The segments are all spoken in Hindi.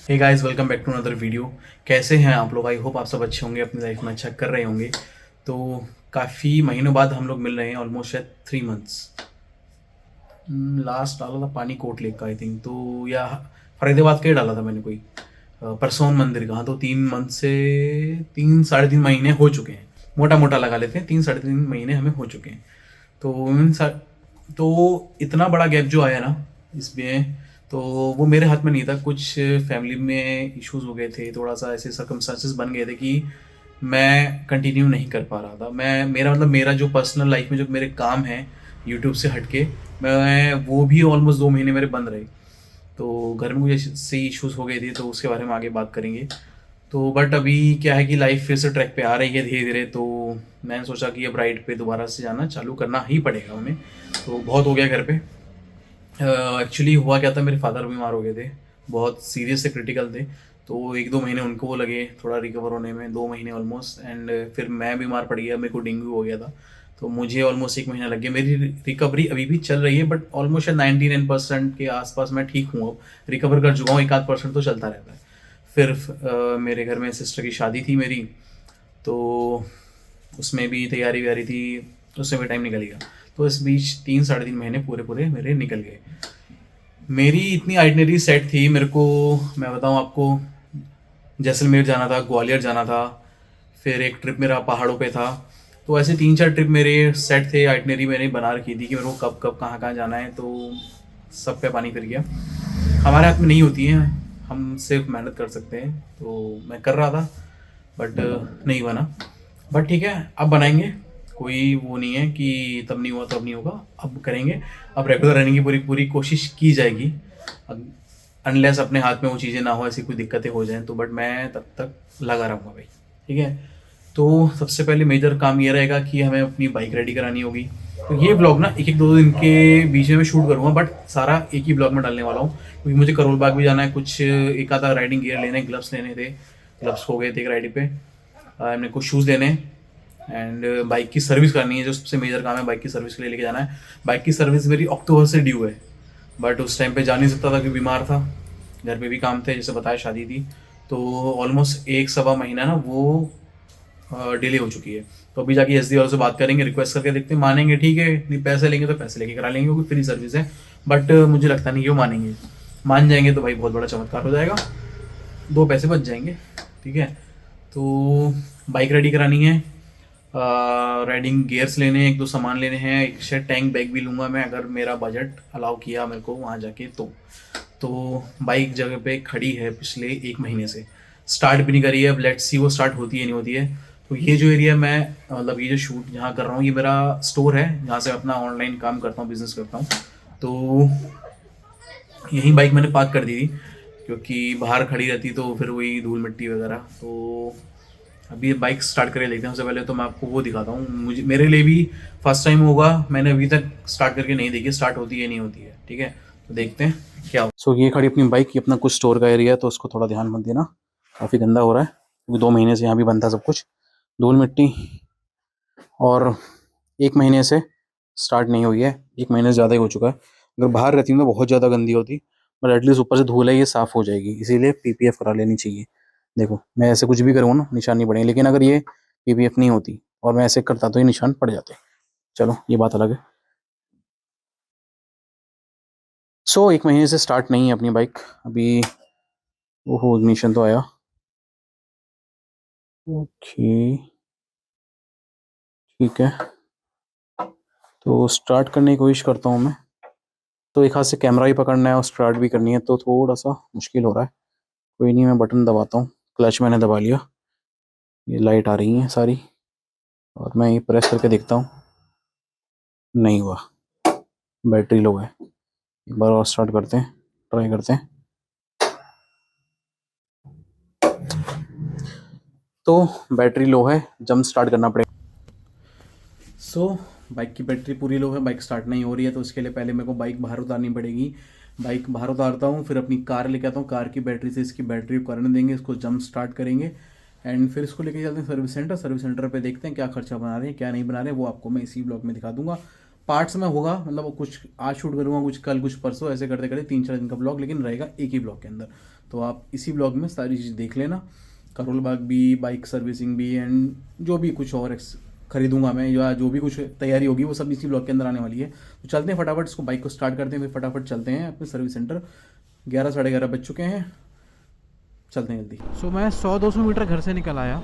Hey guys, welcome back to another video. कैसे हैं आप लोग? आई होप आप सब अच्छे होंगे, अपनी लाइफ में अच्छा कर रहे होंगे। तो काफ़ी महीनों बाद हम लोग मिल रहे हैं, ऑलमोस्ट शायद 3 मंथ्स। लास्ट डाला था पानी कोट लेक का, आई थिंक, तो या फरीदाबाद का ही डाला था मैंने, कोई परसोन मंदिर का। हाँ, तो 3 मंथ से 3 साढ़े 3 महीने हो चुके हैं। मोटा मोटा लगा लेते हैं, 3 साढ़े 3 महीने हमें हो चुके हैं। तो तो इतना बड़ा गैप जो आया ना इसमें, तो वो मेरे हाथ में नहीं था। कुछ फैमिली में इश्यूज हो गए थे, थोड़ा सा ऐसे सर्कमस्टांसेस बन गए थे कि मैं कंटिन्यू नहीं कर पा रहा था। मेरा जो पर्सनल लाइफ में जो मेरे काम हैं यूट्यूब से हटके, मैं वो भी ऑलमोस्ट 2 महीने मेरे बंद रहे। तो घर में कुछ ऐसे इश्यूज हो गए थे, तो उसके बारे में आगे बात करेंगे। तो बट अभी क्या है कि लाइफ फिर से ट्रैक पे आ रही है धीरे धीरे। तो मैंने सोचा कि अब राइड पे दोबारा से जाना चालू करना ही पड़ेगा हमें। तो बहुत हो गया घर पे। एक्चुअली हुआ क्या था, मेरे फादर बीमार हो गए थे, बहुत सीरियस से क्रिटिकल थे। तो 1-2 महीने उनको वो लगे थोड़ा रिकवर होने में, 2 महीने ऑलमोस्ट। एंड फिर मैं बीमार पड़ गया, मेरे को डेंगू हो गया था। तो मुझे ऑलमोस्ट 1 महीना लग गया। मेरी रिकवरी अभी भी चल रही है, बट ऑलमोस्ट 99% के आसपास मैं ठीक हूँ। अब रिकवर कर चुका हूँ, 1-8% तो चलता रहता है। फिर मेरे घर में सिस्टर की शादी थी मेरी, तो उसमें भी तैयारी व्यारी थी, उसमें भी टाइम निकल गया। तो इस बीच 3 साढ़े 3 महीने पूरे पूरे मेरे निकल गए। मेरी इतनी आइटनरी सेट थी मेरे को। मैं बताऊं आपको, जैसलमेर जाना था, ग्वालियर जाना था, फिर एक ट्रिप मेरा पहाड़ों पे था। तो ऐसे 3-4 ट्रिप मेरे सेट थे, आइटनरी मैंने बना रखी थी कि मेरे को कब कब कहाँ कहाँ जाना है। तो सब पे पानी फिर गया। हमारे हाथ में नहीं होती हैं, हम सिर्फ मेहनत कर सकते हैं। तो मैं कर रहा था, बट नहीं बना। बट ठीक है, अब बनाएंगे। कोई वो नहीं है कि तब नहीं हुआ तब नहीं होगा, अब करेंगे। अब रेगुलर रहने की पूरी पूरी कोशिश की जाएगी। अनलेस अपने हाथ में वो चीज़ें ना हो, ऐसी कोई दिक्कतें हो जाएं तो, बट मैं तब तक लगा रहूँगा भाई। ठीक है। तो सबसे पहले मेजर काम ये रहेगा कि हमें अपनी बाइक रेडी करानी होगी। तो ये ब्लॉग ना एक एक दो दिन के बीच में मैं शूट करूँगा, बट सारा एक ही ब्लॉग में डालने वाला हूँ, क्योंकि मुझे करोल बाग भी जाना है। कुछ एक आधा राइडिंग गियर लेने, ग्लव्स लेने थे, ग्लव्स हो गए थे एक राइड पे। हमने कुछ शूज़ लेने हैं। एंड बाइक की सर्विस करनी है, जो सबसे मेजर काम है, बाइक की सर्विस के लिए लेके जाना है। बाइक की सर्विस मेरी अक्टूबर से ड्यू है, बट उस टाइम पे जा नहीं सकता था क्योंकि बीमार था, घर पे भी काम थे, जैसे बताया शादी थी। तो ऑलमोस्ट 1 सवा महीना ना वो डिले हो चुकी है। तो अभी जाके एस डी वालों से बात करेंगे, रिक्वेस्ट करके देखते हैं, मानेंगे ठीक है, नहीं पैसे लेंगे तो पैसे लेके करा लेंगे, क्योंकि फ्री सर्विस है। बट मुझे लगता नहीं कि वो मानेंगे। मान जाएंगे तो भाई बहुत बड़ा चमत्कार हो जाएगा, 2 पैसे बच जाएंगे। ठीक है। तो बाइक रेडी करानी है, राइडिंग गियर्स लेने हैं, 1-2 सामान लेने हैं, एक शायद टैंक बैग भी लूँगा मैं, अगर मेरा बजट अलाउ किया मेरे को वहाँ जाके तो बाइक जगह पे खड़ी है पिछले 1 महीने से, स्टार्ट भी नहीं करी है। अब लेट्स सी वो स्टार्ट होती है नहीं होती है। तो ये जो एरिया मैं, मतलब ये जो शूट जहाँ कर रहा हूँ, ये मेरा स्टोर है जहाँ से अपना ऑनलाइन काम करता हूँ, बिजनेस करता हूँ। तो यहीं बाइक मैंने पार्क कर दी थी, क्योंकि बाहर खड़ी रहती तो फिर वही धूल मिट्टी वगैरह। तो अभी बाइक स्टार्ट करके देखते हैं। सबसे पहले तो मैं आपको वो दिखाता हूँ, मुझे मेरे लिए भी फर्स्ट टाइम होगा, मैंने अभी तक स्टार्ट करके नहीं देखी, स्टार्ट होती है नहीं होती है। ठीक है, तो देखते हैं क्या। सो ये खड़ी अपनी बाइक, ये अपना कुछ स्टोर का एरिया है, तो उसको थोड़ा ध्यान मत देना, काफ़ी गंदा हो रहा है, क्योंकि 2 महीने से यहाँ भी बनता सब कुछ, धूल मिट्टी। और 1 महीने से स्टार्ट नहीं हुई है, 1 महीने से ज़्यादा ही हो चुका है। अगर बाहर रहती हूँ तो बहुत ज़्यादा गंदी होती, बट एटलीस्ट ऊपर से धूल है, ये साफ़ हो जाएगी, इसीलिए पीपीएफ करा लेनी चाहिए। देखो मैं ऐसे कुछ भी करूँ ना, निशान नहीं पड़ेंगे, लेकिन अगर ये पीपीएफ नहीं होती और मैं ऐसे करता तो ये निशान पड़ जाते। चलो ये बात अलग है। सो 1 महीने से स्टार्ट नहीं है अपनी बाइक अभी। ओहो, इग्निशन तो आया। ओके, ठीक है। तो स्टार्ट करने की कोशिश करता हूँ मैं। तो एक हाथ से कैमरा ही पकड़ना है और स्टार्ट भी करनी है, तो थोड़ा सा मुश्किल हो रहा है। कोई नहीं, मैं बटन दबाता हूँ। क्लच मैंने दबा लिया, ये लाइट आ रही है सारी, और मैं ये प्रेस करके देखता हूँ। नहीं हुआ, बैटरी लो है। एक बार और स्टार्ट करते हैं, ट्राई करते हैं। तो बैटरी लो है, जंप स्टार्ट करना पड़ेगा। बाइक की बैटरी पूरी लो है, बाइक स्टार्ट नहीं हो रही है, तो उसके लिए पहले मेरे को बाइक बाहर उतारनी पड़ेगी। बाइक बाहर उतारता हूँ, फिर अपनी कार लेके आता हूँ, कार की बैटरी से इसकी बैटरी को करंट देंगे, इसको जंप स्टार्ट करेंगे। एंड फिर इसको लेके चलते हैं सर्विस सेंटर। सर्विस सेंटर पे देखते हैं क्या खर्चा बना रहे हैं क्या नहीं बना रहे हैं, वो आपको मैं इसी ब्लॉग में दिखा दूंगा। पार्ट्स में होगा, मतलब कुछ आज शूट करूँगा, कुछ कल, कुछ परसों, ऐसे करते करते 3-4 दिन का ब्लॉग, लेकिन रहेगा एक ही ब्लॉग के अंदर। तो आप इसी ब्लॉग में सारी चीज़ देख लेना, करोल बाग भी, बाइक सर्विसिंग भी, एंड जो भी कुछ और खरीदूंगा मैं या जो भी कुछ तैयारी होगी वो सब इसी ब्लॉग के अंदर आने वाली है। तो चलते हैं फटाफट, इसको बाइक को स्टार्ट करते हैं, फिर फटाफट चलते हैं अपने सर्विस सेंटर। 11 साढ़े 11 बज चुके हैं, चलते हैं जल्दी। सो मैं 100-200 मीटर घर से निकल आया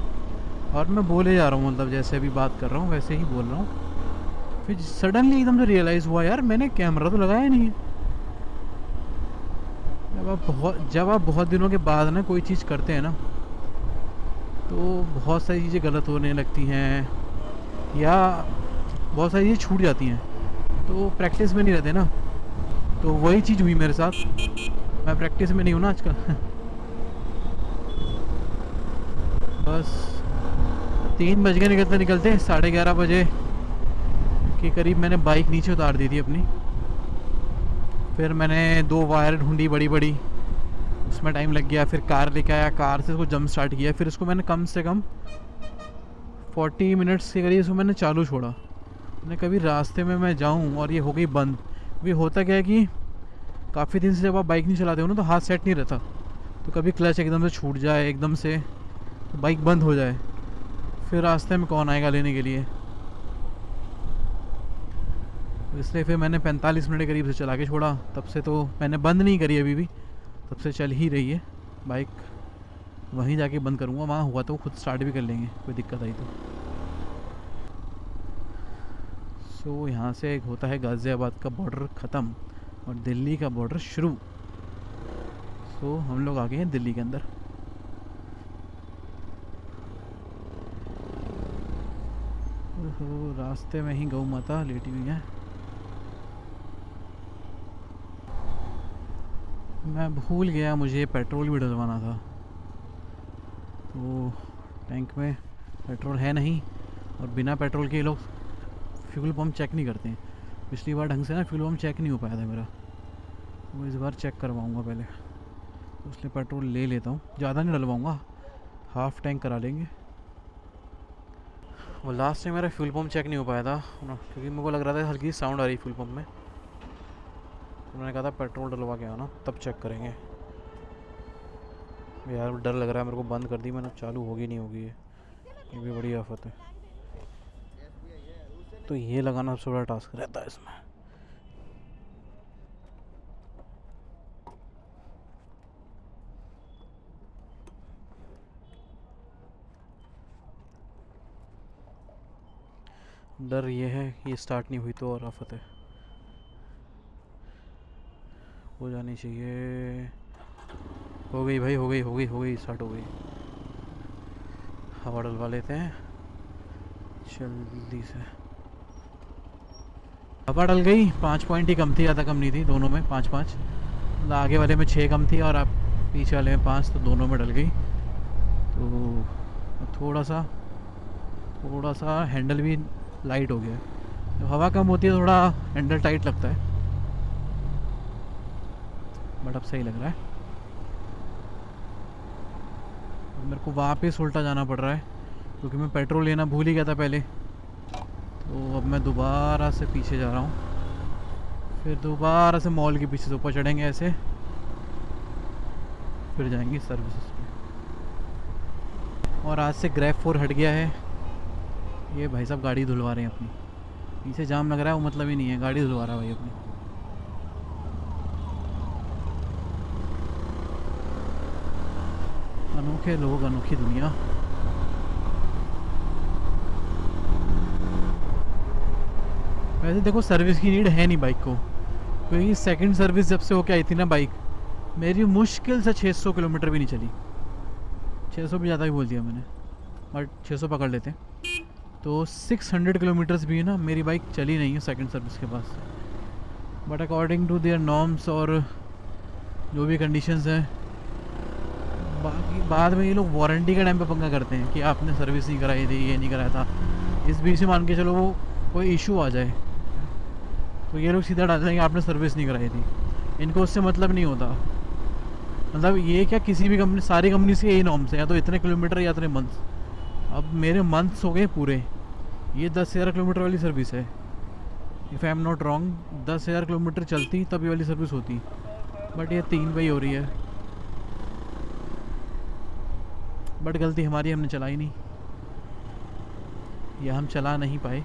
और मैं बोले जा रहा हूँ, मतलब जैसे अभी बात कर रहा हूँ वैसे ही बोल रहा हूँ। फिर सडनली एकदम से रियलाइज़ हुआ, यार मैंने कैमरा तो लगाया नहीं है। जब आप बहुत दिनों के बाद ना कोई चीज़ करते हैं ना, तो बहुत सारी चीज़ें गलत होने लगती हैं या बहुत सारी चीज़ें छूट जाती हैं, तो प्रैक्टिस में नहीं रहते ना। तो वही चीज़ हुई मेरे साथ, मैं प्रैक्टिस में नहीं हूँ ना आजकल। बस 3 बज गए निकलते निकलते, 11:30 बजे के करीब मैंने बाइक नीचे उतार दी थी अपनी। फिर मैंने 2 वायर ढूंढी बड़ी बड़ी, उसमें टाइम लग गया। फिर कार लेके आया, कार से उसको जंप स्टार्ट किया, फिर उसको मैंने कम से कम 40 मिनट्स के करीब उसको मैंने चालू छोड़ा। मैंने कभी रास्ते में मैं जाऊं और ये हो गई बंद। भी होता क्या है कि काफ़ी दिन से जब आप बाइक नहीं चलाते हो ना, तो हाथ सेट नहीं रहता, तो कभी क्लच एकदम से छूट जाए, एकदम से तो बाइक बंद हो जाए, फिर रास्ते में कौन आएगा लेने के लिए। इसलिए फिर मैंने 45 मिनट के करीब से चला के छोड़ा। तब से तो मैंने बंद नहीं करी अभी भी, तब से चल ही रही है बाइक। वहीं जाके बंद करूँगा, वहाँ हुआ तो खुद स्टार्ट भी कर लेंगे, कोई दिक्कत आई तो। सो यहाँ से एक होता है गाज़ियाबाद का बॉर्डर ख़त्म और दिल्ली का बॉर्डर शुरू। सो हम लोग आ गए हैं दिल्ली के अंदर। ओहो, रास्ते में ही गौ माता लेटी हुई है। मैं भूल गया मुझे पेट्रोल भी डलवाना था, तो टैंक में पेट्रोल है नहीं, और बिना पेट्रोल के ये लोग फ्यूल पम्प चेक नहीं करते हैं। पिछली बार ढंग से ना फ्यूल पम्प चेक नहीं हो पाया था मेरा, वो इस बार चेक करवाऊँगा पहले, तो इसलिए पेट्रोल ले लेता हूँ। ज़्यादा नहीं डलवाऊँगा, हाफ़ टैंक करा लेंगे। वो लास्ट में मेरा फ्यूल पम्प चेक नहीं हो पाया था, क्योंकि मेरे को लग रहा था हल्की साउंड आ रही फ्यूल पम्प में, तो मैंने कहा था पेट्रोल डलवा के आना तब चेक करेंगे। यार डर लग रहा है मेरे को, बंद कर दी मैंने, चालू होगी नहीं होगी, ये भी बड़ी आफत है। तो ये लगाना सबसे बड़ा टास्क रहता है इसमें। डर ये है ये स्टार्ट नहीं हुई तो और आफत है। हो जानी चाहिए, हो गई भाई, हो गई स्टार्ट हो गई। हवा डलवा लेते हैं जल्दी से। हवा डल गई, 5 पॉइंट ही कम थी, ज़्यादा कम नहीं थी, दोनों में 5-5। आगे वाले में 6 कम थी और आप पीछे वाले में 5, तो दोनों में डल गई। तो थोड़ा सा हैंडल भी लाइट हो गया। जब हवा कम होती है थोड़ा हैंडल टाइट लगता है, बट अब सही लग रहा है। अब मेरे को वापस उल्टा जाना पड़ रहा है, क्योंकि मैं पेट्रोल लेना भूल ही गया था पहले। तो अब मैं दोबारा से पीछे जा रहा हूँ, फिर दोबारा से मॉल के पीछे से ऊपर चढ़ेंगे ऐसे, फिर जाएंगे सर्विसेज पे। और आज से ग्रैब 4 हट गया है। ये भाई साहब गाड़ी धुलवा रहे हैं अपनी, पीछे जाम लग रहा है वो मतलब ही नहीं है, गाड़ी धुलवा रहा है भाई अपनी। अनोखे लोग, अनोखी दुनिया। वैसे देखो सर्विस की नीड है नहीं बाइक को, क्योंकि सेकंड सर्विस जब से होके आई थी ना बाइक, मेरी मुश्किल से 600 किलोमीटर भी नहीं चली। 600 भी ज़्यादा ही बोल दिया मैंने, बट 600 पकड़ लेते। तो 600 किलोमीटर्स भी ना मेरी बाइक चली नहीं है सेकंड सर्विस के पास। But according to their norms और जो भी कंडीशंस हैं, बाकी बाद में ये लोग वारंटी के टाइम पे पंगा करते हैं कि आपने सर्विस नहीं कराई थी, ये नहीं कराया था। इस बीच में मान के चलो वो कोई इशू आ जाए, तो ये लोग सीधा डालते हैं कि आपने सर्विस नहीं कराई थी। इनको उससे मतलब नहीं होता, मतलब ये क्या किसी भी कंपनी, सारी कंपनी से यही नॉर्म्स है, या तो इतने किलोमीटर या इतने मंथ्स। अब मेरे मंथ्स हो गए पूरे, ये 10-11 किलोमीटर वाली सर्विस है, if I am not wrong 10,000 kilometre चलती तब ये वाली सर्विस होती, बट ये 3 पे ही हो रही है। बट गलती हमारी, हमने चलाई नहीं, या हम चला नहीं पाए।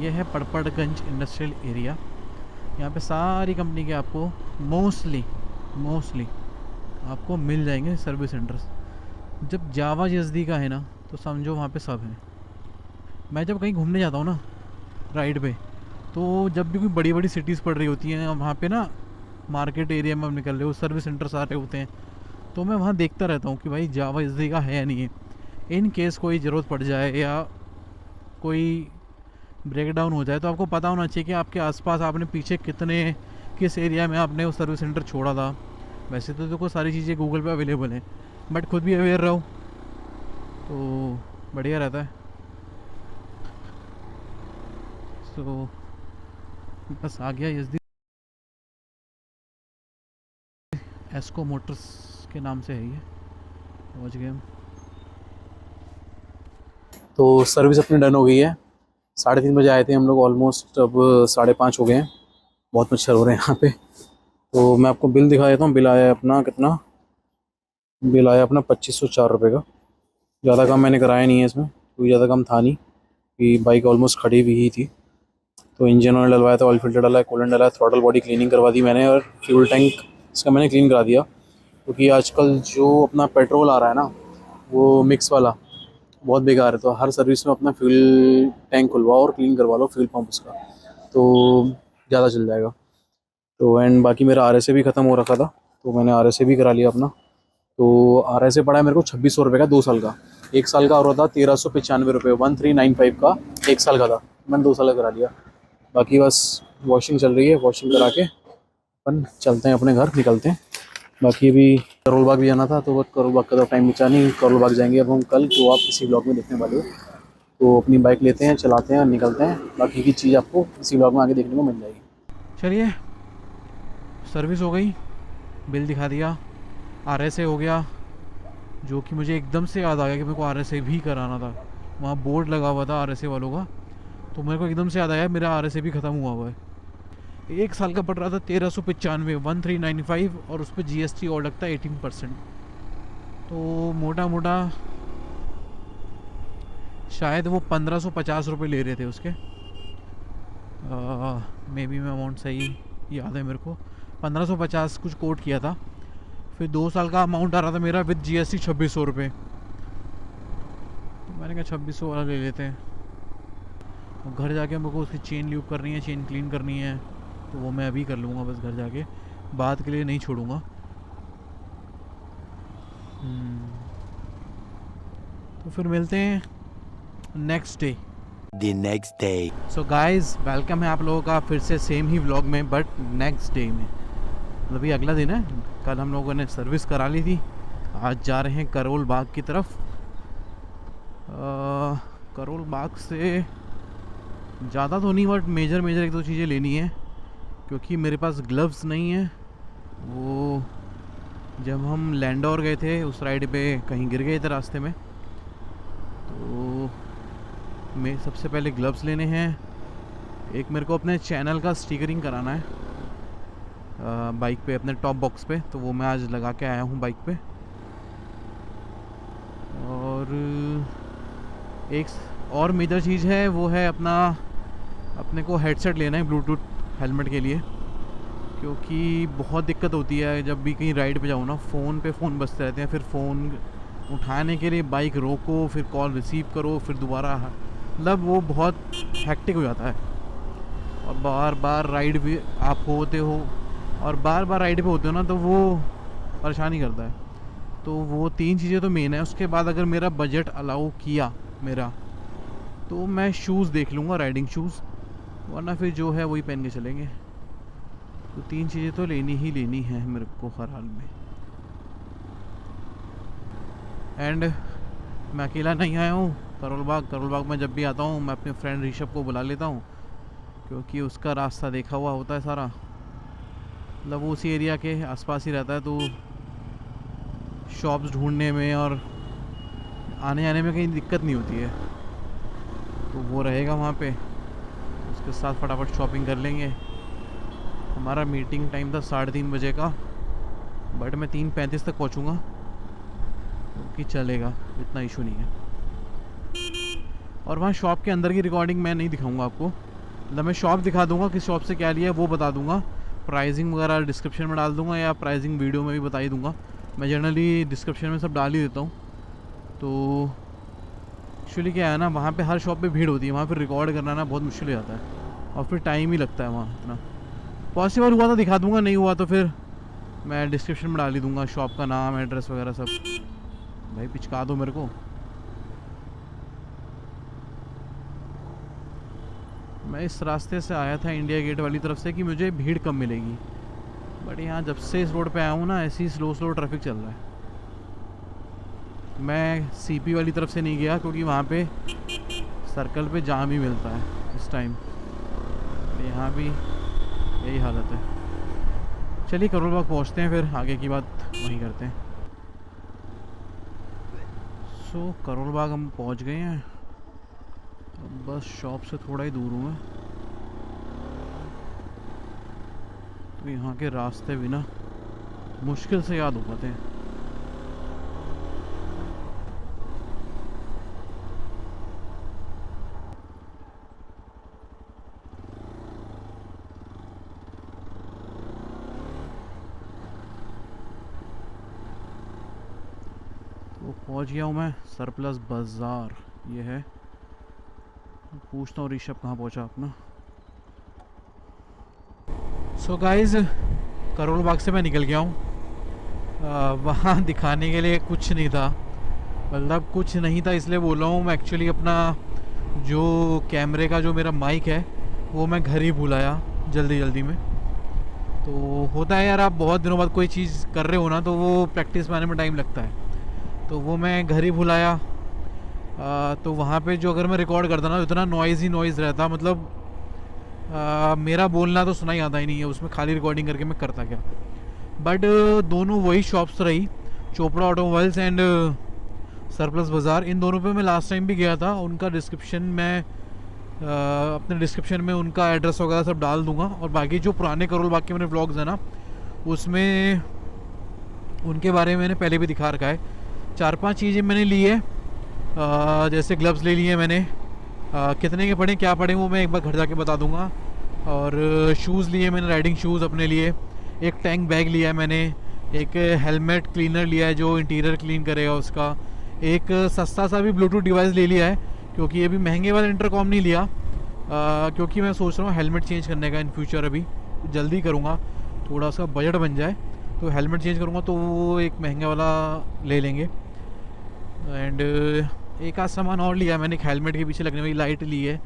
ये है पड़पड़गंज इंडस्ट्रियल एरिया। यहाँ पे सारी कंपनी के आपको मोस्टली आपको मिल जाएंगे सर्विस सेंटर्स। जब जावा जसदी का है ना, तो समझो वहाँ पे सब है। मैं जब कहीं घूमने जाता हूँ ना राइड पे, तो जब भी कोई बड़ी बड़ी सिटीज़ पड़ रही होती हैं वहाँ पे ना, मार्केट एरिया में हम निकल रहे हो, सर्विस सेंटर सारे होते हैं, तो मैं वहाँ देखता रहता हूँ कि भाई जावा जसदी का है या नहीं है। इन केस कोई ज़रूरत पड़ जाए या कोई ब्रेक डाउन हो जाए तो आपको पता होना चाहिए कि आपके आसपास आपने पीछे किस एरिया में आपने वो सर्विस सेंटर छोड़ा था। वैसे तो देखो सारी चीज़ें गूगल पे अवेलेबल हैं, बट खुद भी अवेयर रहो तो बढ़िया रहता है। सो बस आ गया यजदी, एस्को मोटर्स के नाम से है ये, पहुँच गए हम। तो सर्विस अपनी डन हो गई है। 3:30 बजे आए थे हम लोग, ऑलमोस्ट अब 5:30 हो गए हैं। बहुत मच्छर हो रहे हैं यहाँ पे। तो मैं आपको बिल दिखा देता हूँ। बिल आया अपना कितना, बिल आया अपना 2504 रुपये का। ज़्यादा काम मैंने कराया नहीं है इसमें, क्योंकि ज़्यादा काम था नहीं, कि बाइक ऑलमोस्ट खड़ी हुई ही थी। तो इंजन ऑयल डलवाया था, ऑयल फिल्टर डाला है, कूलेंट डाला है, थ्रॉटल बॉडी क्लीनिंग करवा दी मैंने, और फ्यूल टैंक इसका मैंने क्लीन करा दिया। क्योंकि आजकल जो अपना पेट्रोल आ रहा है ना, वो मिक्स वाला बहुत बेकार है। तो हर सर्विस में अपना फ्यूल टैंक खुलवाओ और क्लीन करवा लो फ्यूल पंप उसका, तो ज़्यादा चल जाएगा। तो एंड बाकी मेरा RSA भी ख़त्म हो रखा था, तो मैंने RSA भी करा लिया अपना। तो RSA पड़ा है मेरे को 2600 रुपये का 2 साल का। 1 साल का और होता 1395 रुपये, 1395 का 1 साल का था। मैंने 2 साल का करा लिया। बाकी बस वॉशिंग चल रही है, वॉशिंग करा के अपन चलते हैं अपने घर, निकलते हैं। बाकी अभी करोल बाग भी जाना था, तो करोल बाग का तो टाइम बचा नहीं। करोल बाग जाएंगे अब हम कल, जो आप इसी ब्लॉग में देखने वाले हो। तो अपनी बाइक लेते हैं, चलाते हैं और निकलते हैं। बाकी की चीज़ आपको इसी ब्लॉग में आगे देखने को मिल जाएगी। चलिए, सर्विस हो गई, बिल दिखा दिया, RSA हो गया, जो कि मुझे एकदम से याद आ गया कि मेरे को RSA भी कराना था। वहाँ बोर्ड लगा हुआ था RSA वालों का, तो मेरे को एकदम से याद आया मेरा RSA भी ख़त्म हुआ हुआ है। 1 साल का पड़ रहा था 1395, 1395, और उस पर GST और लगता है 18%। तो मोटा मोटा शायद वो 1550 रुपये ले रहे थे उसके। मे बी मैं अमाउंट सही याद है मेरे को, 1550 कुछ कोट किया था। फिर 2 साल का अमाउंट आ रहा था मेरा विद GST 2600 रुपये। तो मैंने कहा 2600 वाला ले लेते हैं। और घर जाके मेरे को उसकी चेन ल्यूब करनी है, चेन क्लीन करनी है, तो वो मैं अभी कर लूँगा बस घर जाके, बात के लिए नहीं छोड़ूंगा। तो फिर मिलते हैं next day. So guys, welcome है आप लोगों का फिर से सेम ही व्लॉग में, बट नेक्स्ट डे में। मतलब ये अगला दिन है। कल हम लोगों ने सर्विस करा ली थी, आज जा रहे हैं करोल बाग की तरफ। करोल बाग से ज़्यादा तो नहीं, बट मेजर 1-2 चीज़ें लेनी है, क्योंकि मेरे पास ग्लव्स नहीं है। वो जब हम लैंडौर गए थे उस राइड पे कहीं गिर गए थे रास्ते में, तो मैं सबसे पहले ग्लव्स लेने हैं। एक मेरे को अपने चैनल का स्टिकरिंग कराना है बाइक पे, अपने टॉप बॉक्स पे, तो वो मैं आज लगा के आया हूँ बाइक पे। और एक और मेजर चीज़ है, वो है अपने को हेडसेट लेना है ब्लूटूथ हेलमेट के लिए, क्योंकि बहुत दिक्कत होती है जब भी कहीं राइड पे जाऊँ ना, फ़ोन बजते रहते हैं। फिर फ़ोन उठाने के लिए बाइक रोको, फिर कॉल रिसीव करो, फिर दोबारा, मतलब वो बहुत हेक्टिक हो जाता है। और बार बार राइड भी आप होते हो, और बार बार राइड पे होते हो ना, तो वो परेशानी करता है। तो वो 3 चीज़ें तो मेन है। उसके बाद अगर मेरा बजट अलाउ किया मेरा, तो मैं शूज़ देख लूँगा, राइडिंग शूज़, वरना फिर जो है वही पहन के चलेंगे। तो 3 चीज़ें तो लेनी ही लेनी है मेरे को हर हाल में। एंड मैं अकेला नहीं आया हूँ करोल बाग में जब भी आता हूँ मैं अपने फ्रेंड ऋषभ को बुला लेता हूँ, क्योंकि उसका रास्ता देखा हुआ होता है सारा, मतलब वो उसी एरिया के आसपास ही रहता है। तो शॉप्स ढूंढने में और आने आने में कहीं दिक्कत नहीं होती है। तो वो रहेगा वहाँ पे, उसके साथ फटाफट शॉपिंग कर लेंगे। हमारा मीटिंग टाइम था 3:30 बजे का, बट मैं 3:35 तक पहुँचूँगा, क्योंकि चलेगा, इतना इशू नहीं है। और वहाँ शॉप के अंदर की रिकॉर्डिंग मैं नहीं दिखाऊंगा आपको, मतलब मैं शॉप दिखा दूंगा, किस शॉप से क्या लिया है वो बता दूंगा, प्राइसिंग वगैरह डिस्क्रिप्शन में डाल दूंगा, या प्राइसिंग वीडियो में भी बता ही दूंगा। मैं जनरली डिस्क्रिप्शन में सब डाल ही देता हूँ। तो एक्चुअली क्या है ना, वहाँ पे हर शॉप पे भीड़ होती है, वहाँ फिर रिकॉर्ड करना ना बहुत मुश्किल हो जाता है, और फिर टाइम ही लगता है वहाँ इतना। पॉसिबल हुआ तो दिखा दूंगा, नहीं हुआ तो फिर मैं डिस्क्रिप्शन में डाल ही दूंगा शॉप का नाम, एड्रेस वगैरह सब। भाई पिचका दो मेरे को। मैं इस रास्ते से आया था इंडिया गेट वाली तरफ से कि मुझे भीड़ कम मिलेगी, बट यहाँ जब से इस रोड पे आया हूँ ना, ऐसी स्लो स्लो ट्रैफिक चल रहा है। मैं सीपी वाली तरफ से नहीं गया, क्योंकि वहाँ पे सर्कल पे जाम ही मिलता है इस टाइम। यहाँ भी यही हालत है। चलिए करोल बाग पहुँचते हैं, फिर आगे की बात वहीं करते हैं। सो करोल बाग हम पहुँच गए हैं, अब बस शॉप से थोड़ा ही दूर हूँ मैं। तो यहाँ के रास्ते भी ना मुश्किल से याद हो पाते हैं। तो पहुँच गया हूँ मैं सरप्लस बाज़ार, ये है। पूछता हूँ ऋषभ कहाँ पहुँचा अपना। सो गाइस, करोल बाग से मैं निकल गया हूँ। वहाँ दिखाने के लिए कुछ नहीं था, मतलब कुछ नहीं था इसलिए बोल रहा हूँ। मैं एक्चुअली अपना जो कैमरे का जो मेरा माइक है वो मैं घर ही भूल आया जल्दी जल्दी में। तो होता है यार, आप बहुत दिनों बाद कोई चीज़ कर रहे हो ना, तो वो प्रैक्टिस में आने में टाइम लगता है। तो वो मैं घर ही भुलाया। तो वहाँ पे जो अगर मैं रिकॉर्ड करता ना, इतना नॉइज़ ही नॉइज़ रहता, मतलब मेरा बोलना तो सुना ही आता ही नहीं है उसमें, खाली रिकॉर्डिंग करके मैं करता क्या। बट दोनों वही शॉप्स रही, चोपड़ा ऑटोमोबाइल्स एंड सरप्लस बाज़ार। इन दोनों पे मैं लास्ट टाइम भी गया था। उनका डिस्क्रिप्शन मैं अपने डिस्क्रिप्शन में उनका एड्रेस वगैरह सब डाल दूंगा। और बाकी जो पुराने करोल बाग के मेरे व्लॉग्स हैं ना, उसमें उनके बारे में मैंने पहले भी दिखा रखा है। 4-5 चीज़ें मैंने ली है, जैसे ग्लव्स ले लिए मैंने। कितने के पड़े क्या पड़े वो मैं एक बार घर जाके बता दूंगा। और शूज़ लिए मैंने, राइडिंग शूज़ अपने लिए। एक टैंक बैग लिया है मैंने। एक हेलमेट क्लीनर लिया है जो इंटीरियर क्लीन करेगा उसका। एक सस्ता सा भी ब्लूटूथ डिवाइस ले लिया है, क्योंकि ये भी महंगे वाला इंटरकॉम नहीं लिया, क्योंकि मैं सोच रहा हूँ हेलमेट चेंज करने का इन फ्यूचर। अभी जल्दी करूँगा, थोड़ा उसका बजट बन जाए तो हेलमेट चेंज करूँगा, तो वो एक महंगा वाला ले लेंगे। एंड एक आध सामान और लिया मैंने, एक हेलमेट के पीछे लगने वाली लाइट ली है।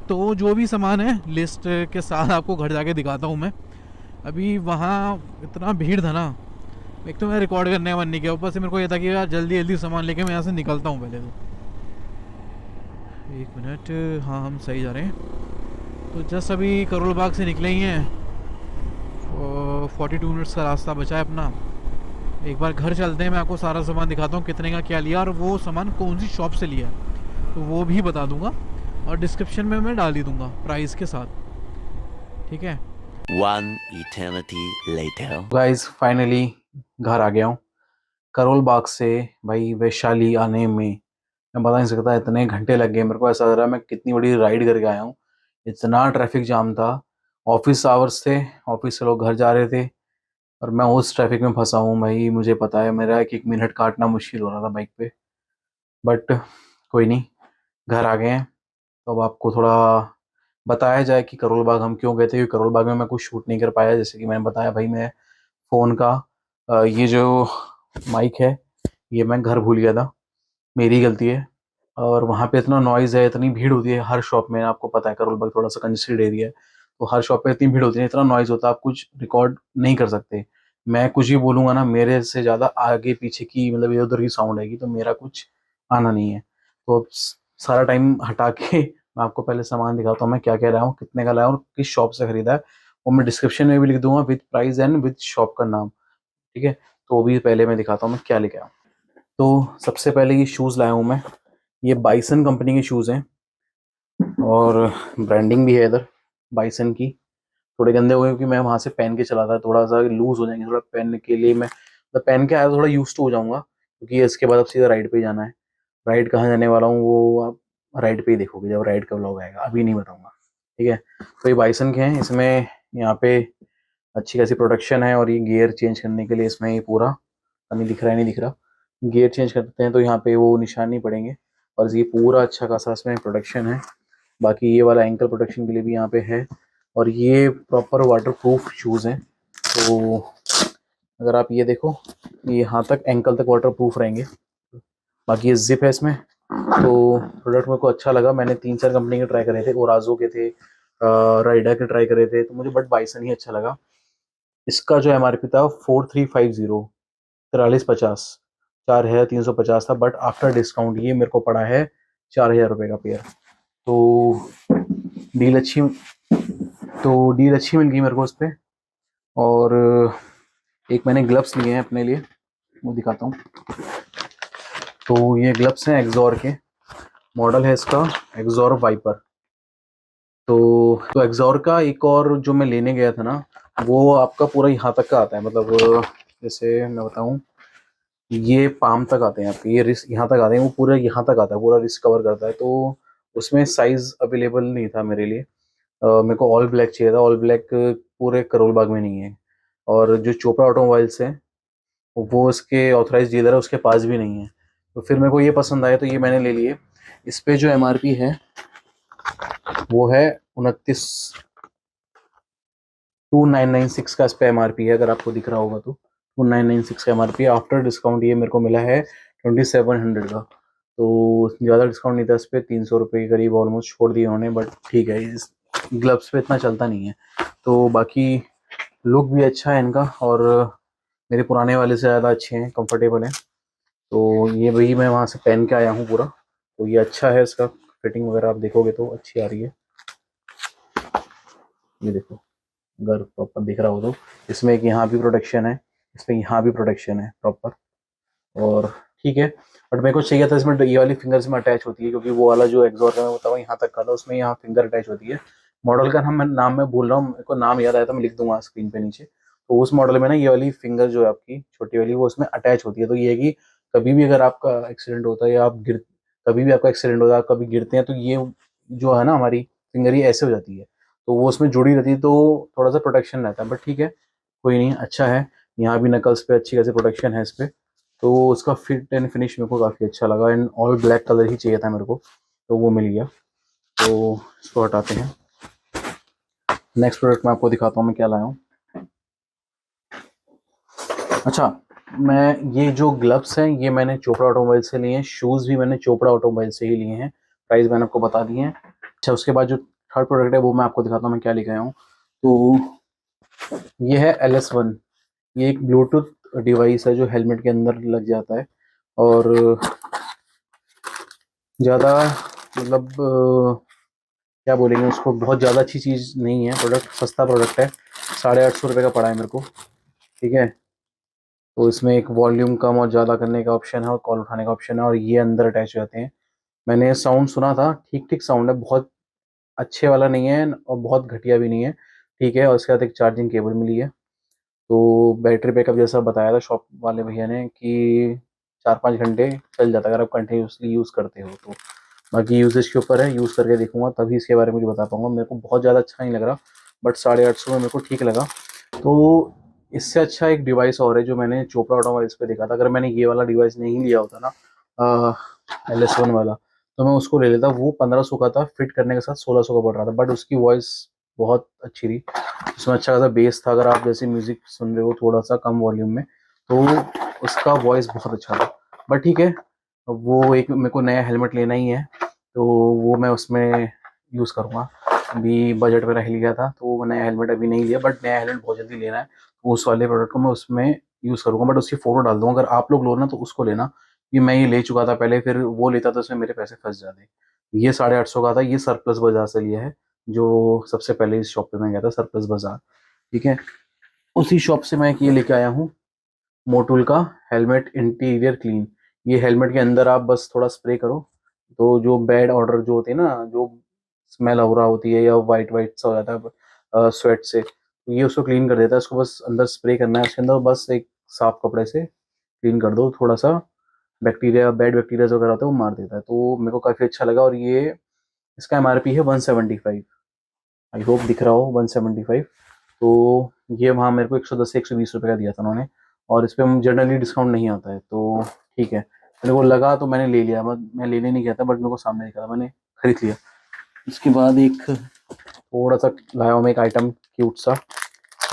तो जो भी सामान है लिस्ट के साथ आपको घर जाके दिखाता हूँ मैं। अभी वहाँ इतना भीड़ था ना, एक तो मैं रिकॉर्ड करने का मन नहीं किया, ऊपर से मेरे को ये था कि यार जल्दी जल्दी सामान लेके मैं यहाँ से निकलता हूँ पहले। तो एक मिनट, हाँ हम सही जा रहे हैं। तो जस्ट अभी करोल बाग से निकले ही हैं, 42 मिनट्स का रास्ता बचा है अपना। एक बार घर चलते हैं, मैं आपको सारा सामान दिखाता हूँ कितने का क्या लिया, और वो सामान कौन सी शॉप से लिया तो वो भी बता दूंगा, और डिस्क्रिप्शन में मैं डाल ही दूंगा प्राइस के साथ, ठीक है। One eternity later. Guys finally घर आ गया हूँ। करोल बाग से भाई वैशाली आने में मैं बता नहीं सकता, इतने घंटे लग गए। मेरे को ऐसा लग रहा है मैं कितनी बड़ी राइड करके आया हूँ। इतना ट्रैफिक जाम था। ऑफिस आवर्स थे, ऑफिस से लोग घर जा रहे थे, और मैं उस ट्रैफिक में फंसा हूँ भाई। मुझे पता है मेरा एक एक मिनट काटना मुश्किल हो रहा था बाइक पे, बट कोई नहीं, घर आ गए हैं। तो अब आपको थोड़ा बताया जाए कि करोल बाग हम क्यों गए थे। क्योंकि करोल बाग में मैं कुछ शूट नहीं कर पाया, जैसे कि मैंने बताया भाई, मैं फ़ोन का ये जो माइक है ये मैं घर भूल गया था, मेरी गलती है। और वहाँ पे इतना नॉइज़ है, इतनी भीड़ होती है हर शॉप में, आपको पता है करोल बाग थोड़ा सा कंजेस्टेड एरिया है, तो हर शॉप पे इतनी भीड़ होती है, इतना नॉइज़ होता है, आप कुछ रिकॉर्ड नहीं कर सकते। मैं कुछ भी बोलूँगा ना, मेरे से ज़्यादा आगे पीछे की मतलब इधर उधर की साउंड आएगी, तो मेरा कुछ आना नहीं है। तो अब सारा टाइम हटा के मैं आपको पहले सामान दिखाता हूँ मैं क्या क्या लाया हूँ, कितने का लाया हूँ और किस शॉप से खरीदा है। वो मैं डिस्क्रिप्शन में भी लिख दूंगा with price and with shop का नाम, ठीक है। तो वो भी पहले मैं दिखाता हूँ मैं क्या लेके आया हूँ। तो सबसे पहले ये शूज़ लाया हूँ मैं, ये बाइसन कंपनी के शूज़ हैं और ब्रांडिंग भी है इधर बाइसन की। थोड़े गंदे हो गए क्योंकि मैं वहाँ से पहन के चला था, थोड़ा सा लूज़ हो जाएंगे, थोड़ा पहनने के लिए मैं मतलब पहन के आया तो थोड़ा यूज टू हो जाऊँगा, क्योंकि इसके बाद अब सीधा राइड पे ही जाना है। राइड कहाँ जाने वाला हूँ वो आप राइड पे ही देखोगे जब राइड का व्लॉग आएगा, अभी नहीं बताऊँगा, ठीक है। तो ये बाइसन के हैं, इसमें यहाँ पे अच्छी खासी प्रोडक्शन है और ये गियर चेंज करने के लिए इसमें ये पूरा नहीं दिख रहा है, नहीं दिख रहा, गियर चेंज करते हैं तो यहाँ पे वो निशान नहीं पड़ेंगे और ये पूरा अच्छा खासा इसमें प्रोडक्शन है। बाकी ये वाला एंकल प्रोटेक्शन के लिए भी यहाँ पे है और ये प्रॉपर वाटर प्रूफ शूज़ हैं। तो अगर आप ये देखो, ये यहाँ तक एंकल तक वाटर प्रूफ रहेंगे। बाकी ये जिप है इसमें। तो प्रोडक्ट मेरे को अच्छा लगा, मैंने 3-4 कंपनी के ट्राई करे थे, ओराजो के थे, राइडा के ट्राई करे थे, तो मुझे बट बाइसन ही अच्छा लगा। इसका जो एमआरपी था 4350, 4350, 4350 था, बट आफ्टर डिस्काउंट ये मेरे को पड़ा है 4000 रुपये का पेयर। तो डील अच्छी डील अच्छी मिल गई मेरे को उस पर। और एक मैंने ग्लव्स लिए हैं अपने लिए, वो दिखाता हूँ। तो ये ग्लव्स हैं एक्सॉर के, मॉडल है इसका एक्सॉर वाइपर। तो एक्सॉर का एक और जो मैं लेने गया था ना, वो आपका पूरा यहाँ तक का आता है, मतलब जैसे मैं बताऊँ, ये पाम तक आते हैं आपके, ये रिस्ट यहाँ तक आते हैं, वो पूरा यहाँ तक आता है, पूरा रिस्ट कवर करता है। तो उसमें साइज अवेलेबल नहीं था मेरे लिए। मेरे को ऑल ब्लैक चाहिए था, ऑल ब्लैक पूरे करोल बाग में नहीं है, और जो चोपड़ा ऑटोमोबाइल्स है वो उसके ऑथराइज डीलर है, उसके पास भी नहीं है। तो फिर मेरे को ये पसंद आया तो ये मैंने ले लिए। इस पे जो एमआरपी है वो है 29,2996 का इस पे एमआरपी है, अगर आपको दिख रहा होगा तो 2996 का एमआरपी। आफ्टर डिस्काउंट ये मेरे को मिला है 2700 का। तो ज़्यादा डिस्काउंट नहीं था इस पर, 300 रुपये के करीब ऑलमोस्ट छोड़ दिए उन्होंने, बट ठीक है, इस ग्लव्स पे इतना चलता नहीं है। तो बाकी लुक भी अच्छा है इनका, और मेरे पुराने वाले से ज़्यादा अच्छे हैं, कंफर्टेबल हैं। तो ये वही मैं वहाँ से पहन के आया हूँ पूरा। तो ये अच्छा है, इसका फिटिंग वगैरह आप देखोगे तो अच्छी आ रही है। ये देखो, अगर प्रॉपर दिख रहा हो तो इसमें एक यहाँ भी प्रोटेक्शन है, इसमें यहाँ भी प्रोटेक्शन है प्रॉपर, और ठीक है। बट मेरे को चाहिए था इसमें ये वाली फिंगर इसमें अटैच होती है, क्योंकि वो वाला जो एक्सॉर का मैं बताऊँ यहाँ तक का था, उसमें यहाँ फिंगर अटैच होती है। मॉडल का नाम मैं भूल रहा हूँ, मेरे को नाम याद आया था, मैं लिख दूंगा स्क्रीन पे नीचे। तो उस मॉडल में ना ये वाली फिंगर जो है आपकी छोटी वाली, वो उसमें अटैच होती है। तो ये है कि कभी भी अगर आपका एक्सीडेंट होता है या आप गिर कभी भी आपका एक्सीडेंट होता है, आप कभी गिरते हैं, तो ये जो है ना हमारी फिंगर, ये ऐसे हो जाती है, तो वो उसमें जुड़ी रहती है, तो थोड़ा सा प्रोटेक्शन रहता है। बट ठीक है, कोई नहीं, अच्छा है। यहाँ भी नकल्स पे अच्छी खासी प्रोटेक्शन है इस पे। तो उसका फिट एंड फिनिश मेरे को काफ़ी अच्छा लगा, एंड ऑल ब्लैक कलर ही चाहिए था मेरे को, तो वो मिल गया। तो इसको हटाते हैं। नेक्स्ट प्रोडक्ट मैं आपको दिखाता हूँ मैं क्या लाया हूँ। अच्छा, मैं ये जो ग्लव्स हैं ये मैंने चोपड़ा ऑटोमोबाइल से लिए हैं, शूज़ भी मैंने चोपड़ा ऑटोमोबाइल से ही लिए हैं, प्राइस मैंने आपको बता दिए हैं। अच्छा, उसके बाद जो थर्ड प्रोडक्ट है वो मैं आपको दिखाता हूँ मैं क्या लेके आया हूँ। तो ये है LS1। ये एक ब्लूटूथ डिवाइस है जो हेलमेट के अंदर लग जाता है, और ज़्यादा मतलब क्या बोलेंगे उसको, बहुत ज़्यादा अच्छी चीज़ नहीं है, प्रोडक्ट सस्ता प्रोडक्ट है, 850 रुपये का पड़ा है मेरे को, ठीक है। तो इसमें एक वॉल्यूम कम और ज़्यादा करने का ऑप्शन है, और कॉल उठाने का ऑप्शन है, और ये अंदर अटैच हो जाते हैं। मैंने साउंड सुना था, ठीक ठीक साउंड है, बहुत अच्छे वाला नहीं है और बहुत घटिया भी नहीं है, ठीक है। और इसके साथ एक चार्जिंग केबल मिली है। तो बैटरी बैकअप जैसा बताया था शॉप वाले भैया ने कि 4-5 घंटे चल जाता है अगर आप कंटिन्यूसली यूज़ करते हो तो। बाकी यूजेज के ऊपर है, यूज़ करके देखूंगा तभी इसके बारे में मुझे बता पाऊंगा। मेरे को बहुत ज़्यादा अच्छा नहीं लग रहा, बट 850 में मेरे को ठीक लगा। तो इससे अच्छा एक डिवाइस और है जो मैंने चोपड़ा ऑटोमोबाइल्स पे देखा था। अगर मैंने ये वाला डिवाइस नहीं लिया होता ना, LS1 वाला, तो मैं उसको ले लेता। वो 1500 का था, फिट करने के साथ 1600 का पड़ रहा था, बट उसकी वॉइस बहुत अच्छी थी, उसमें अच्छा खासा बेस था। अगर आप जैसे म्यूजिक सुन रहे हो थोड़ा सा कम वॉल्यूम में, तो उसका वॉइस बहुत अच्छा था। बट ठीक है, वो एक मेरे को नया हेलमेट लेना ही है, तो वो मैं उसमें यूज़ करूँगा। अभी बजट मेरा हिल गया था, तो वो नया हेलमेट अभी नहीं लिया, बट नया हेलमेट बहुत जल्दी लेना है, तो उस वाले प्रोडक्ट को मैं उसमें यूज़ करूँगा। बट उसकी फ़ोटो डाल दूँगा, अगर आप लोग लो ना तो उसको लेना, कि मैं ये ले चुका था पहले, फिर वो लेता तो उसमें मेरे पैसे फंस जाते। ये 850 का था, ये सरप्लस बाजार से लिया है, जो सबसे पहले इस शॉप पे मैं गया था, सरप्लस बाजार, ठीक है। उसी शॉप से मैं ये लेके आया हूँ मोटुल का हेलमेट इंटीरियर क्लीन। ये हेलमेट के अंदर आप बस थोड़ा स्प्रे करो, तो जो बैड ऑर्डर जो होती है ना, जो स्मेल हो रहा होती है या वाइट वाइट सा हो जाता है स्वेट से, तो ये उसको क्लीन कर देता है। उसको बस अंदर स्प्रे करना है, उसके अंदर बस एक साफ कपड़े से क्लीन कर दो, थोड़ा सा बैक्टीरिया बैड बैक्टीरिया वगैरह होता है वो मार देता है। तो मेरे को काफ़ी अच्छा लगा। और ये इसका एमआरपी है 175। आई होप दिख रहा हो 175। तो ये वहाँ मेरे को 110 से 120 रुपये का दिया था उन्होंने, और इस पर जनरली डिस्काउंट नहीं आता है, तो ठीक है। मेरे को लगा तो मैंने ले लिया, मैं लेने नहीं गया था बट मेरे को सामने दिखा था, मैंने खरीद लिया। उसके बाद एक थोड़ा सा लाया हूँ मैं एक आइटम क्यूट सा।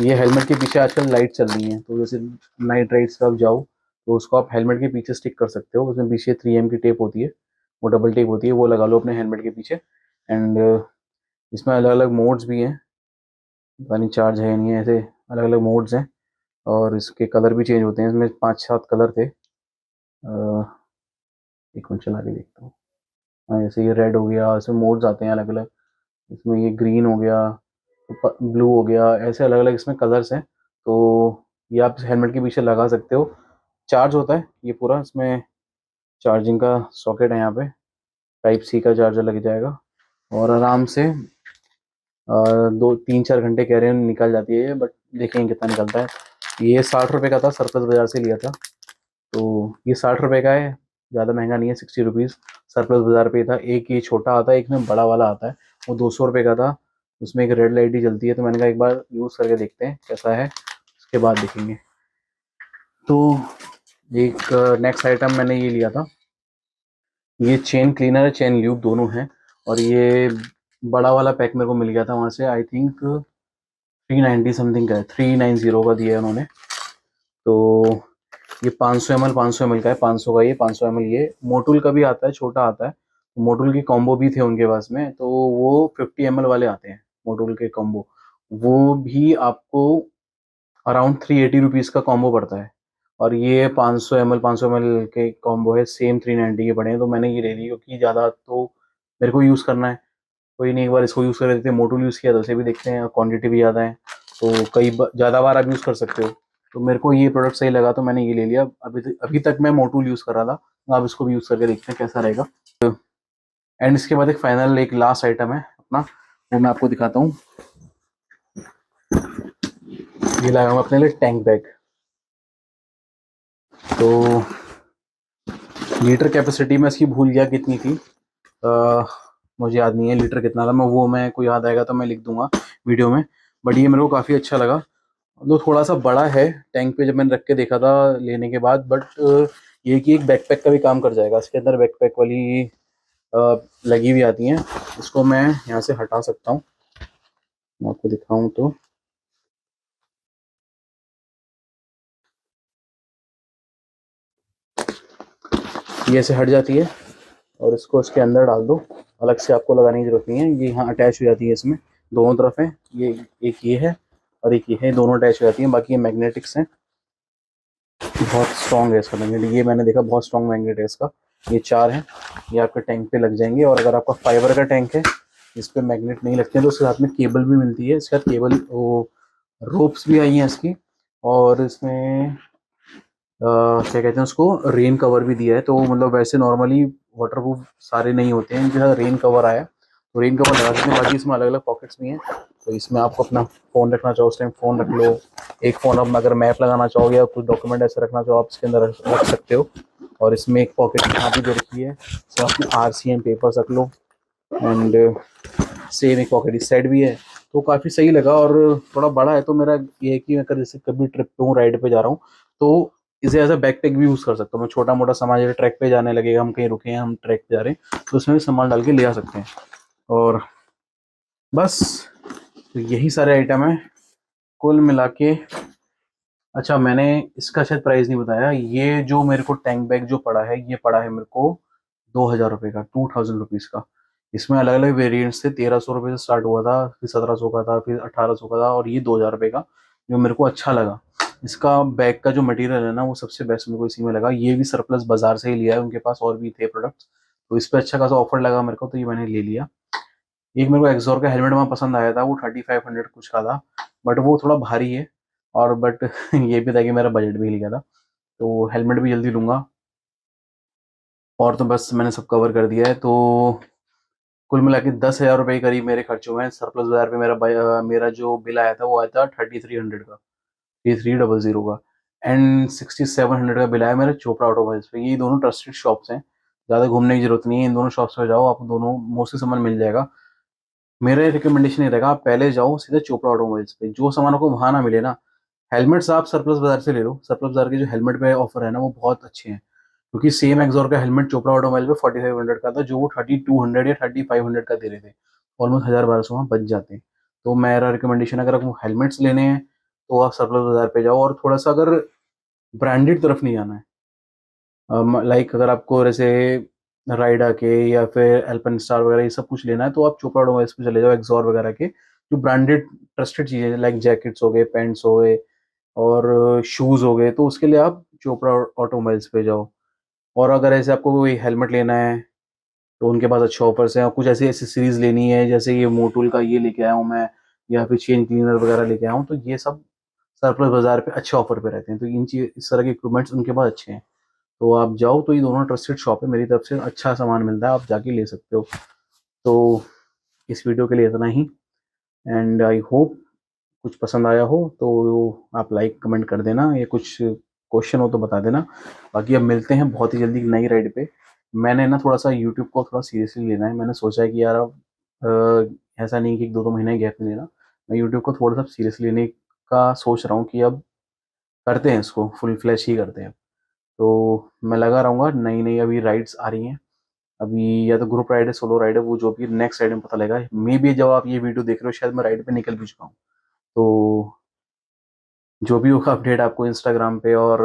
ये हेलमेट के पीछे आजकल लाइट चल रही है, तो जैसे नाइट राइड्स पे आप जाओ तो उसको आप हेलमेट के पीछे स्टिक कर सकते हो। उसमें पीछे 3M की टेप होती है, वो डबल टेप होती है, वो लगा लो अपने हेलमेट के पीछे। एंड इसमें अलग अलग मोड्स भी हैं, पता नहीं चार्ज है या नहीं है, ऐसे अलग अलग मोड्स हैं। और इसके कलर भी चेंज होते हैं, इसमें 5-7 कलर थे। एक मिनट चला के देखता हूँ। हाँ, जैसे ये रेड हो गया, इसमें मोड्स आते हैं अलग अलग। इसमें ये ग्रीन हो गया, ब्लू हो गया, ऐसे अलग अलग इसमें कलर्स हैं। तो ये आप हेलमेट के पीछे लगा सकते हो। चार्ज होता है ये पूरा, इसमें चार्जिंग का सॉकेट है यहाँ पे, टाइप सी का चार्जर लग जाएगा। और आराम से 2-3-4 घंटे कह रहे हैं निकल जाती है ये, बट देखेंगे कितना निकलता है। ये 60 रुपये का था, सरप्लस बाज़ार से लिया था। तो ये 60 रुपये का है, ज़्यादा महंगा नहीं है, 60 रुपीज़। सरप्लस बाज़ार पे था। एक ये छोटा आता है, एक में बड़ा वाला आता है, वो 200 रुपये का था। उसमें एक रेड लाइट ही जलती है, तो मैंने कहा एक बार यूज़ करके देखते हैं कैसा है, उसके बाद देखेंगे। तो एक नेक्स्ट आइटम मैंने ये लिया था, ये चेन क्लीनर है, चेन ल्यूब दोनों हैं। और ये बड़ा वाला पैक मेरे को मिल गया था वहाँ से, आई थिंक 390 समथिंग का है, 390 का दिया है उन्होंने। तो ये 500 ml 500 ml का है, 500 का ये, 500 ml ये। मोटूल का भी आता है, छोटा आता है। मोटूल के कॉम्बो भी थे उनके पास में, तो वो 50 ml वाले आते हैं मोटूल के कॉम्बो। वो भी आपको अराउंड 380 रुपीज़ का कॉम्बो पड़ता है। और ये 500 ml के कॉम्बो है, सेम 390 के पड़े हैं। तो मैंने ये ले ली क्योंकि ज़्यादा तो मेरे को यूज़ करना है। कोई नहीं, एक बार इसको यूज़ कर देते हैं, मोटूल यूज़ किया तो उसे भी देखते हैं, क्वांटिटी भी ज़्यादा है, तो ज़्यादा बार आप यूज़ कर सकते हो। तो मेरे को ये प्रोडक्ट सही लगा तो मैंने ये ले लिया। अभी तक मैं मोटूल यूज़ कर रहा था, तो आप इसको भी यूज़ करके देखते हैं कैसा रहेगा। एंड इसके बाद एक फाइनल एक लास्ट आइटम है अपना, वो मैं आपको दिखाता हूँ। ये लाया हूँ अपने लिए टैंक बैग। तो लीटर कैपेसिटी में इसकी भूल गया कितनी थी, मुझे याद नहीं है लीटर कितना था। मैं को याद आएगा तो मैं लिख दूंगा वीडियो में। बट ये मेरे को काफ़ी अच्छा लगा। तो थोड़ा सा बड़ा है टैंक पे, जब मैंने रख के देखा था लेने के बाद, बट ये कि एक बैकपैक का भी काम कर जाएगा। इसके अंदर बैकपैक वाली लगी हुई आती हैं। इसको मैं यहाँ से हटा सकता हूँ, मैं आपको दिखाऊँ तो। ये ऐसे हट जाती है और इसको इसके अंदर डाल दो, अलग से आपको लगाने की जरूरत नहीं है। ये यहाँ अटैच हो जाती है, इसमें दोनों तरफ है। ये एक ये है और एक ये है, दोनों अटैच हो जाती हैं। बाकी ये मैग्नेटिक्स हैं, बहुत स्ट्रॉन्ग है इसका मैग्नेट। ये मैंने देखा बहुत स्ट्रॉन्ग मैग्नेट है इसका। ये 4 हैं, ये आपके टैंक पे लग जाएंगे। और अगर आपका फाइबर का टैंक है, इस पर मैग्नेट नहीं लगते हैं, तो उसके साथ में केबल भी मिलती है। इसके साथ केबल वो रोप्स भी आई हैं इसकी। और इसमें क्या कहते हैं उसको, रेन कवर भी दिया है। तो मतलब वैसे नॉर्मली वाटरप्रूफ सारे नहीं होते हैं, इनके साथ रेन कवर आया, तो रेन कवर लगा सकते हैं। बाकी इसमें अलग अलग पॉकेट्स भी हैं, तो इसमें आपको अपना फ़ोन रखना चाहो उस टाइम फ़ोन रख लो। एक फ़ोन अपना अगर मैप लगाना चाहो या कुछ डॉक्यूमेंट ऐसे रखना चाहो, आप इसके अंदर रख सकते हो। और इसमें एक पॉकेट यहाँ पे जो रखी है, इसमें आपकी RC एंड पेपर्स रख लो। एंड सेम एक पॉकेट इस साइड भी है। तो काफ़ी सही लगा। और थोड़ा बड़ा है, तो मेरा ये है कि मैं अगर जैसे कभी ट्रिप पे हूँ, राइड पे जा रहा हूँ, तो इसे एज अ बैकपैक भी यूज़ कर सकता हूँ। मैं छोटा मोटा सामान जैसे ट्रैक पे जाने लगेगा, हम कहीं रुके हैं, हम ट्रैक पे जा रहे हैं, तो उसमें भी सामान डाल के ले आ सकते हैं। और बस, तो यही सारे आइटम है कुल मिला के। अच्छा, मैंने इसका शायद प्राइस नहीं बताया। ये जो मेरे को टैंक बैग जो पड़ा है, ये पड़ा है मेरे को 2,000 रुपये का, 2000 रुपीज़ का। इसमें अलग अलग वेरिएंट्स थे, 1300 रुपये से स्टार्ट हुआ था, फिर 1700 का था, फिर 1800 का था, और ये 2000 रुपये का जो मेरे को अच्छा लगा। इसका बैग का जो मटेरियल है ना, वो सबसे बेस्ट मेरे को इसी में लगा। ये भी सरप्लस बाजार से ही लिया है, उनके पास और भी थे प्रोडक्ट्स, तो इस पर अच्छा खासा ऑफर लगा मेरे को, तो ये मैंने ले लिया। एक मेरे को एक्सोर का हेलमेट वहाँ पसंद आया था, वो 3500 कुछ का था, बट वो थोड़ा भारी है। और बट ये भी था कि मेरा बजट भी हिल गया था, तो हेलमेट भी जल्दी लूँगा। और तो बस मैंने सब कवर कर दिया है। तो कुल मिला के 10,000 रुपये करीब मेरे खर्च हुए हैं। सरप्लस बाजार पे मेरा जो बिल आया था वो आया था 3300 का, 3300 का। एंड 6700 का बिल आया मेरे चोपड़ा ऑटोमोबाइल्स पे। ये दोनों ट्रस्टेड शॉप्स हैं, ज़्यादा घूमने की जरूरत नहीं है। इन दोनों शॉप्स पे जाओ, आपको दोनों मोस्टली सामान मिल जाएगा। मेरा रिकमेंडेशन ये रहेगा, आप पहले जाओ सीधे चोपड़ा ऑटोमोबाइल्स पे। जो सामान आपको वहाँ ना मिले ना, हेलमेट्स आप सरप्लस बाजार से ले लो। सरप्लस बाजार के जो हेलमेट पे ऑफर है ना, वो बहुत अच्छे हैं। क्योंकि सेम एक्सोर का हेलमेट चोपड़ा ऑटोमोबाइल पे 4500 का था, जो वो 3200 या 3500 का दे रहे थे। ऑलमोस्ट 1000-1200 वहाँ बच जाते हैं। तो मेरा रिकमेंडेशन, अगर आपको हेलमेट्स लेने हैं तो आप सरप्लस बाजार पे जाओ। और थोड़ा सा अगर ब्रांडेड तरफ नहीं जाना है, लाइक अगर आपको जैसे राइडा के या फिर एल्पन स्टार वगैरह ये सब कुछ लेना है, तो आप चोपड़ा ऑटोमोबाइल्स पे चले जाओ। एक्सॉर वगैरह के जो ब्रांडेड ट्रस्टेड चीज़ें लाइक जैकेट्स हो गए, पैंट्स हो गए और शूज़ हो गए, तो उसके लिए आप चोपड़ा ऑटोमोबाइल्स पे जाओ। और अगर ऐसे आपको कोई हेलमेट लेना है तो उनके पास अच्छे ऑफर्स हैं। और कुछ ऐसी एसेसरीज लेनी है, जैसे ये मोटूल का ये लेके आया हूँ मैं, या फिर चेन क्लीनर वगैरह लेके आया हूँ, तो ये सब सरप्लस बाजार पे अच्छे ऑफर पे रहते हैं। तो इन चीज इस तरह के इक्विपमेंट्स उनके पास अच्छे हैं। तो आप जाओ, तो ये दोनों ट्रस्टेड शॉप है, मेरी तरफ से अच्छा सामान मिलता है, आप जाके ले सकते हो। तो इस वीडियो के लिए इतना ही। एंड आई होप कुछ पसंद आया हो तो आप लाइक कमेंट कर देना, या कुछ क्वेश्चन हो तो बता देना। बाकी अब मिलते हैं बहुत ही जल्दी नई राइड पे। मैंने ना थोड़ा सा यूट्यूब को थोड़ा सीरियसली लेना है। मैंने सोचा है कि यार अब ऐसा नहीं कि 1-2 महीने गैप में लेना, मैं यूट्यूब को थोड़ा सा सीरियसली लेने का सोच रहा हूँ कि अब करते हैं इसको फुल फ्लैश ही करते हैं। तो मैं लगा रहूँगा, नई नई अभी राइड्स आ रही हैं। अभी या तो ग्रुप राइड है, सोलो राइड है, वो जो भी नेक्स्ट राइड में पता लगेगा। मे बी जब आप ये वीडियो देख रहे हो शायद मैं राइड पे निकल भी चुका हूँ। तो जो भी होगा अपडेट आपको इंस्टाग्राम पे और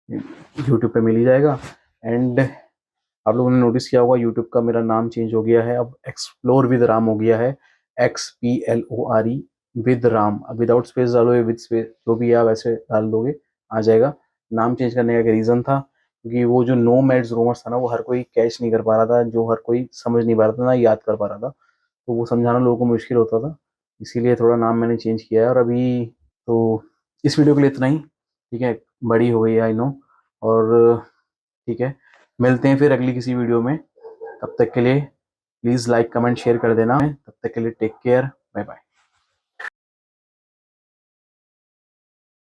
यूट्यूब पे मिल ही जाएगा। एंड आप लोगों ने नोटिस किया होगा, यूट्यूब का मेरा नाम चेंज हो गया है, अब एक्सप्लोर विद राम हो गया है। XPLORE with Ram. Without space डालोगे, विद स्पेस, जो भी है आप ऐसे डाल दोगे आ जाएगा। नाम चेंज करने का एक रीज़न था, क्योंकि वो जो नो मैड्स रोमर्स था ना, वो हर कोई कैच नहीं कर पा रहा था, जो हर कोई समझ नहीं पा रहा था ना, याद कर पा रहा था। तो वो समझाना लोगों को मुश्किल होता था, इसीलिए थोड़ा नाम मैंने चेंज किया है। और अभी तो इस वीडियो के लिए इतना ही, ठीक है। बड़ी हो गई आई नो। और ठीक है, मिलते हैं फिर अगली किसी वीडियो में। तब तक के लिए प्लीज़ लाइक कमेंट शेयर कर देना। तब तक के लिए टेक केयर, बाय बाय।